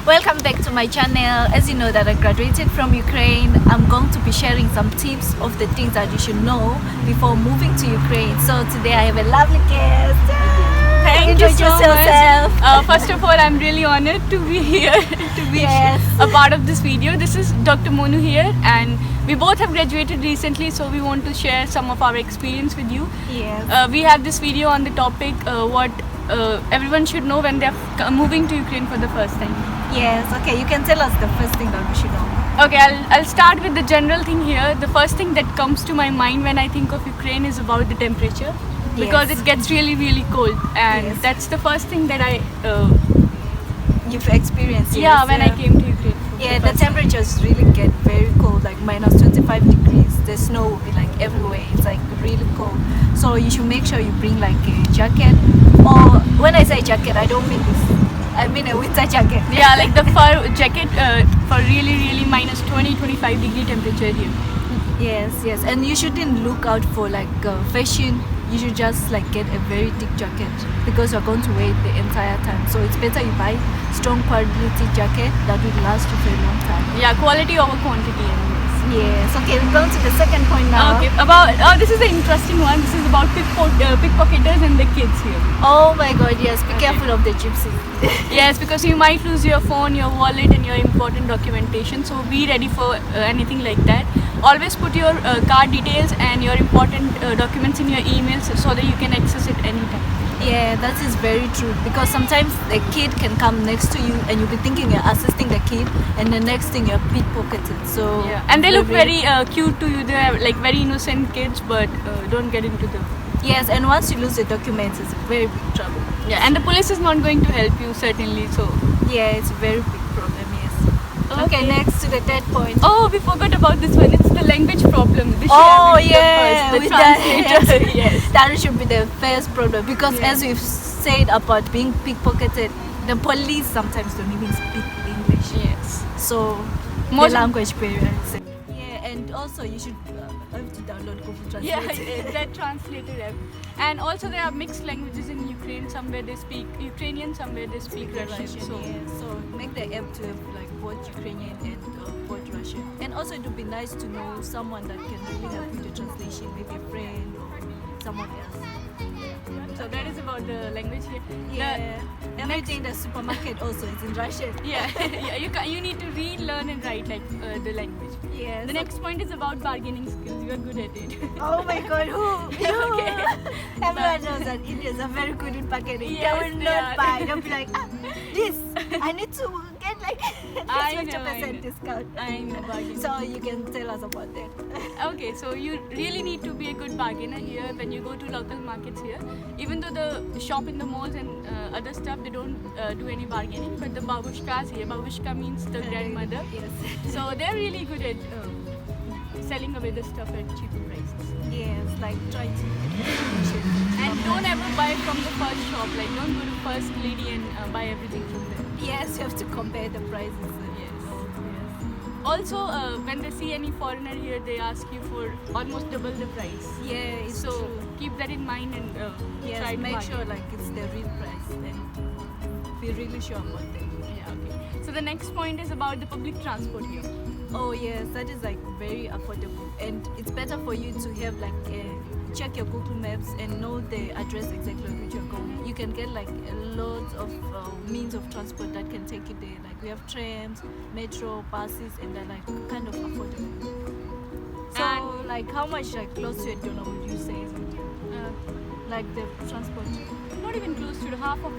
Welcome back to my channel. As you know that I graduated from Ukraine, I'm going to be sharing some tips of the things that you should know before moving to Ukraine. So today I have a lovely guest. Thank you so yourself. much. First of all, I'm really honored to be here, to be a part of this video. This is Dr Monu here, and we both have graduated recently, so we want to share some of our experience with you. Yes. We have this video on the topic what everyone should know when they're moving to Ukraine for the first time. Yes. Okay, you can tell us the first thing that we should know. Okay, I'll start with the general thing here. The first thing that comes to my mind when I think of Ukraine is about the temperature. Because it gets really cold, and that's the first thing that you've experienced. Yeah, when I came to Ukraine. Yeah, the temperatures really get very cold, like minus 25 degrees. The snow will be like everywhere. It's like really cold. So you should make sure you bring like a jacket. Or when I say jacket, I don't mean this. I mean a winter jacket. Yeah, like the fur jacket for really minus 20-25 degree temperature here. Yes, and you shouldn't look out for like fashion. You should just like get a very thick jacket because you're going to wear it the entire time. So it's better you buy strong quality jacket that will last you for a long time. Yeah, quality over quantity anyways. Yes. Okay, we're going to the second point now. Okay, this is an interesting one. This is about pickpocketers and the kids here. Oh my God, yes. Be careful of the gypsies. Yes, because you might lose your phone, your wallet, and your important documentation. So be ready for anything like that. Always put your card details and your important documents in your emails so that you can access it anytime. Yeah, that is very true, because sometimes the kid can come next to you and you'll be thinking you're assisting the kid, and the next thing you're pickpocketed. So yeah, and they look very cute to you. They're like very innocent kids, but don't get into them. Yes, and once you lose the documents, it's very big trouble. Yeah, and the police is not going to help you certainly. So yeah, it's a very big problem. Yes. Okay, next to the third point. Oh, we forgot about this one. It's the language problem. The translator. Yes, that should be the first problem, because as we've said about being pickpocketed, the police sometimes don't even speak English. Yes. So most the language barrier. Yeah, and also you should have to download Google Translate. Yeah, that translator app. And also there are mixed languages in Ukraine. Somewhere they speak Ukrainian, somewhere they speak Russian. So make the app to have like both Ukrainian and both Russian. And also it would be nice to know someone that can really help with the translation, maybe a friend or someone else. So that is about the language here. Yeah, everything in the supermarket also is in Russian. Yeah, you need to read, learn and write like the language. Yes. The next point is about bargaining skills. You are good at it. Oh my God, who? Okay. Everyone knows that Indians are very good in bargaining. Yes, they will not buy. They'll be like, this, I need to get like 20% discount. I know bargaining. So you can tell us about that. Okay, so you really need to be a good bargainer here when you go to local markets here. Even though the shop in the malls and other stuff, they don't do any bargaining, but the babushkas here, babushka means the grandmother. Yes. So they're really good at selling away the stuff at cheaper prices. Yes, like try to. And don't ever buy from the first shop. Like don't go to first lady and buy everything from there. Yes, you have to compare the prices. Also, when they see any foreigner here, they ask you for almost double the price. Yeah, it's so true. Keep that in mind and try to make sure like it's the real price and be really sure about that. Yeah, okay. So the next point is about the public transport here. Oh yes, that is like very affordable, and it's better for you to have like check your Google Maps and know the address exactly which you're going. You can get like loads of means of transport that can take you there. Like we have trams, metro, buses, and they're like kind of affordable. So and like how much like close to it, would you say? Like the transport? Not even close to half of.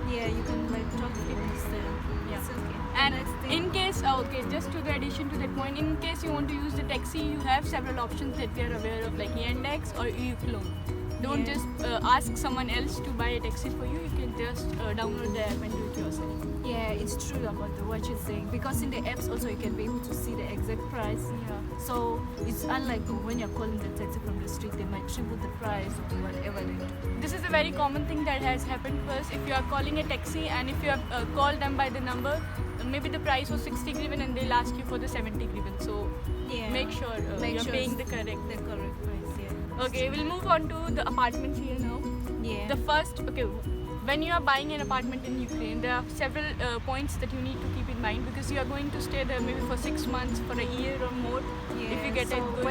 Yeah, you can like talk to people there. Yeah. It's okay. And in case, just to the addition to that point, in case you want to use the taxi, you have several options that we are aware of, like Yandex or Uclone. Don't just ask someone else to buy a taxi for you. You can just download the app and do it yourself. Yeah, it's true about what you're saying, because in the apps also you can be able to see the exact price. Yeah. So it's unlike when you're calling the taxi from the street, they might triple the price or whatever they do. This is a very common thing that has happened to us. If you are calling a taxi and if you have called them by the number, maybe the price was 60 griven and they'll ask you for the 70 griven. So make sure you're paying the correct price. Yeah. Okay, we'll move on to the apartments here now. Yeah. The first, when you are buying an apartment in Ukraine, there are several points that you need to keep in mind, because you are going to stay there maybe for 6 months, for a year or more. Yeah, If you get so a good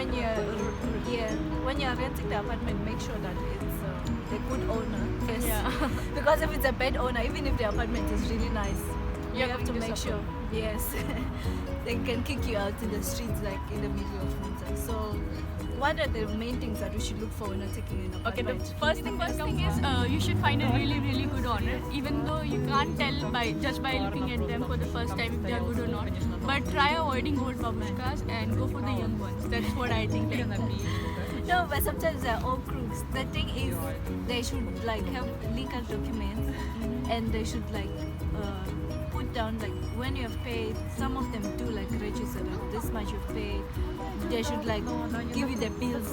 when you're renting the apartment, make sure that it's a good owner first. Yeah. Because if it's a bad owner, even if the apartment is really nice, you You're have to going to make suffer. sure. Yes, they can kick you out in the streets like in the middle of winter. So, what are the main things that we should look for when we're taking an Okay, the apartment? first thing is you should find a really good owner, even though you can't tell by just by looking at them for the first time if they are good or not. But try avoiding old babushkas and go for the young ones. That's what I think. No, but sometimes they're all crooks. The thing is, they should like have legal documents, and they should like put down like when you have paid. Some of them do like register like this much you've paid. They should like give you the bills.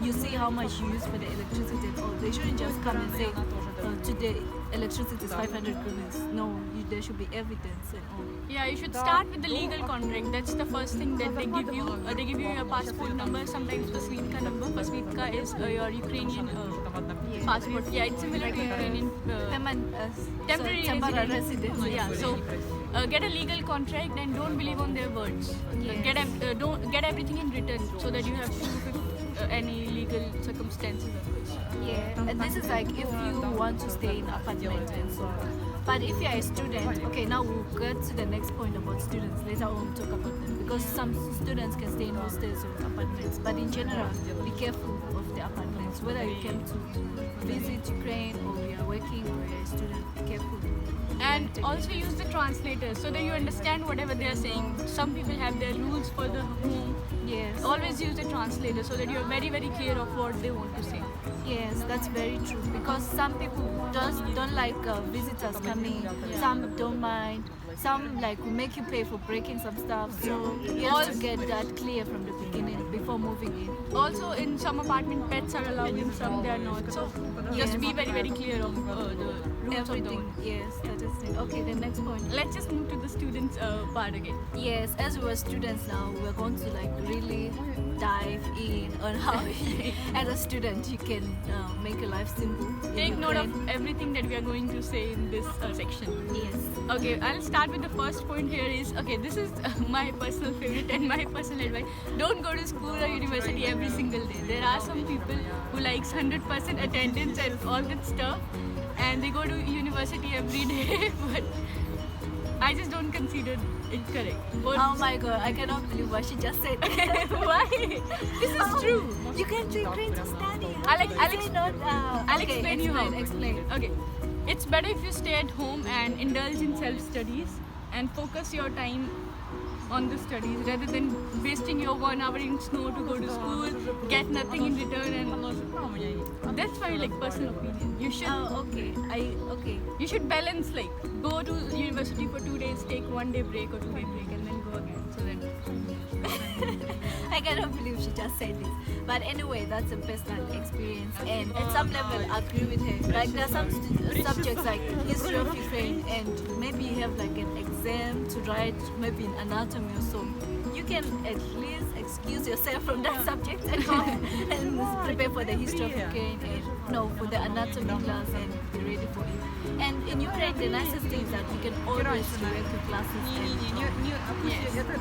You see how much you use for the electricity and all. They shouldn't just come and say today electricity is 500 grivens. No, there should be evidence and all. Yeah, you should start with the legal contract. That's the first thing that they give you. They give you your passport number, sometimes Pasvitka number. Pasvitka is your Ukrainian passport. Yeah, it's similar to Ukrainian temporary residence. Yeah, so get a legal contract and don't believe on their words. Yes. Don't get everything in written so that you have proof if any legal circumstances occurs. Yeah, and this is like if you want to stay in apartment and so on. But if you're a student, okay, now we'll get to the next point about students. Later on we'll talk about them, because some students can stay in hostels or apartments. But in general, be careful of the apartments. Whether you came to visit Ukraine or you're working or you're a student, be careful. And also use the translator so that you understand whatever they are saying. Some people have their rules for the home. Yes. Always use the translator so that you are very clear of what they want to say. Yes, that's very true. Because some people don't like visitors coming. Some don't mind. Some like will make you pay for breaking some stuff. So you have to get that clear from the beginning before moving in. Also, in some apartment, pets are allowed, in some they are not. So just be very clear of the rules Everything. of the home. Yes, that is it. Okay, the next point. Let's just move to the students part again. Yes, as we were students now, we're going to like really dive in on how as a student you can make a life simple. Take note of everything that we are going to say in this section. Yes. Okay, I'll start with the first point here is, okay, this is my personal favorite and my personal advice. Don't go to school or university every single day. There are some people who likes 100% attendance and all that stuff, and they go to university every day, but I just don't consider it correct. But Oh my god, I cannot believe what she just said. why? This is true. You can do Ukraine to study. I'll explain you how. Explain. Okay, it's better if you stay at home and indulge in self-studies and focus your time on the studies rather than wasting your 1 hour in snow to go to school, get nothing in return, and that's my like personal opinion. You should Okay. you should balance, like go to university for 2 days, take 1 day break or 2 day break, and then go again. So that I cannot believe she just said this. But anyway, that's a personal experience, and at some level, I agree with her. Like there are some subjects like history of Ukraine, and maybe you have like an exam to write, maybe in anatomy or so. You can at least excuse yourself from that subject and prepare for the history of Ukraine and for the anatomy class and be ready for it. And in Ukraine, the nicest thing is that you can always direct your classes.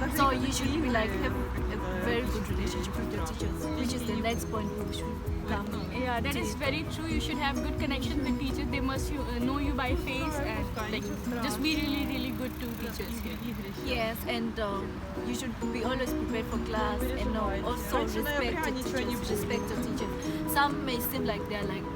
And, so you should be like have a very good relationship with your teachers, which is the next point we should come. yeah, that is very true. You should have good connection with teachers. They must know you by face, and like just be really good to teachers. Yes, and you should be always prepared for class and also respect your teachers. Respect your teachers. Some may seem like they're like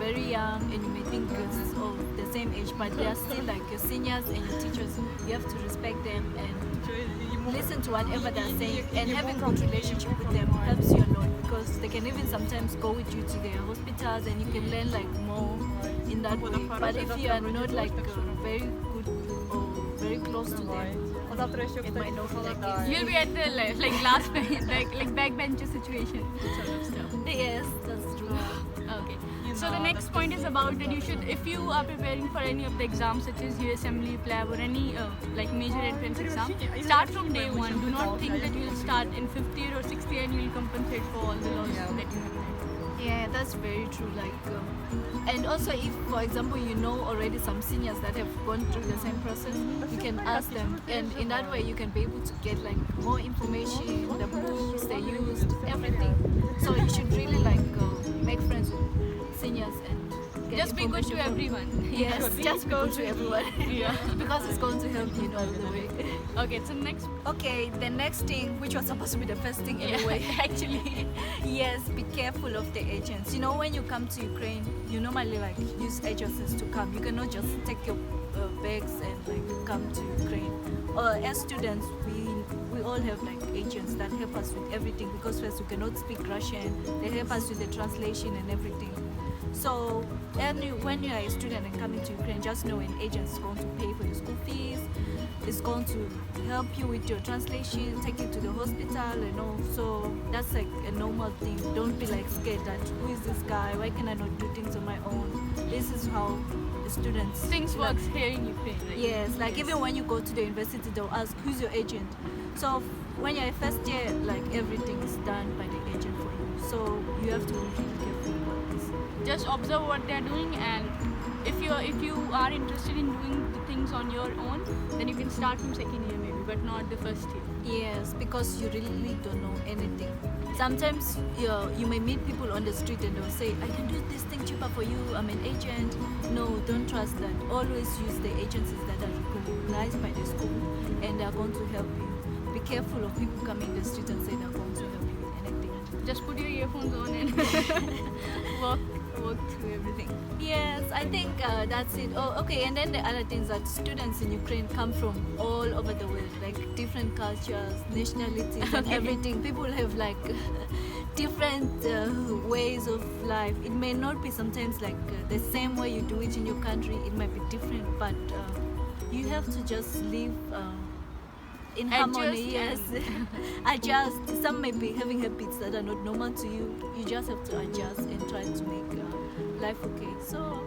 very young, and you may think it's of the same age, but they are still like your seniors and your teachers. You have to respect them and listen to whatever they're saying, and having good relationship with them helps you a lot, because they can even sometimes go with you to their hospitals and you can learn like more in that way. But if you are not like very good or very close to them, it might not be like this. You'll be at the like last bench, like backbencher situation sort of stuff. Yes, that's true. Okay. So the next point is about that you should, if you are preparing for any of the exams such as USMLE, PLAB or any like major entrance exam, start from day one. Do not think that you'll start in 5th year or 6th year and you'll compensate for all the losses that you have had. Yeah, that's very true. And also, if for example you know already some seniors that have gone through the same process, you can ask them, and in that way you can be able to get like more information, the books they used, everything. So you should really make friends with seniors and get Just be good to information from- everyone. Yes, just be good to everyone. Yeah. Because it's going to help you all the way. Okay, so next. Okay, the next thing, which was supposed to be the first thing anyway. Actually. Yes, be careful of the agents. You know, when you come to Ukraine, you normally use agencies to come. You cannot just take your bags and come to Ukraine. As students, we all have agents that help us with everything, because first we cannot speak Russian. They help us with the translation and everything. So when you are a student and coming to Ukraine, just know an agent is going to pay for your school fees, is going to help you with your translation, take you to the hospital and all. So that's a normal thing. Don't be scared that who is this guy? Why can I not do things on my own? This is how the students Things works here in Ukraine, right? Yes, even when you go to the university, they'll ask who's your agent. So when you're a first year, everything is done by the agent for you. So you have to be really careful about this. Just observe what they're doing, and if you are interested in doing the things on your own, then you can start from second year maybe, but not the first year. Yes, because you really don't know anything. Sometimes you may meet people on the street and they'll say, I can do this thing cheaper for you, I'm an agent. No, don't trust that. Always use the agencies that are recognized by the school and they are going to help you. Be careful of people coming in the street and say they're going to help you with anything. Just put your earphones on and work through everything. Yes, I think that's it. Oh, okay. And then the other things that students in Ukraine come from all over the world, different cultures, nationalities, and everything. People have different ways of life. It may not be sometimes the same way you do it in your country. It might be different, but you have to just live in harmony. Yes, adjust. Some may be having habits that are not normal to you. You just have to adjust and try to make life okay. So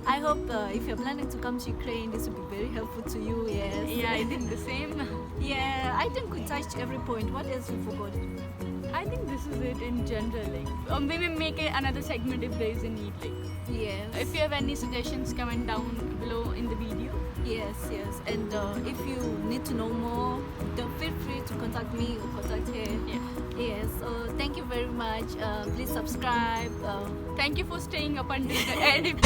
I hope if you're planning to come to Ukraine, this will be very helpful to you. Yes. Yeah, I think the same. Yeah, I think we touched every point. What else we forgot? I think this is it in general. Or maybe make another segment if there is a need. Yes. If you have any suggestions, comment down below in the video. Yes. And if you need to know more, don't feel free to contact me or contact her. Yeah. Yes. So thank you very much. Please subscribe. Thank you for staying up until the end.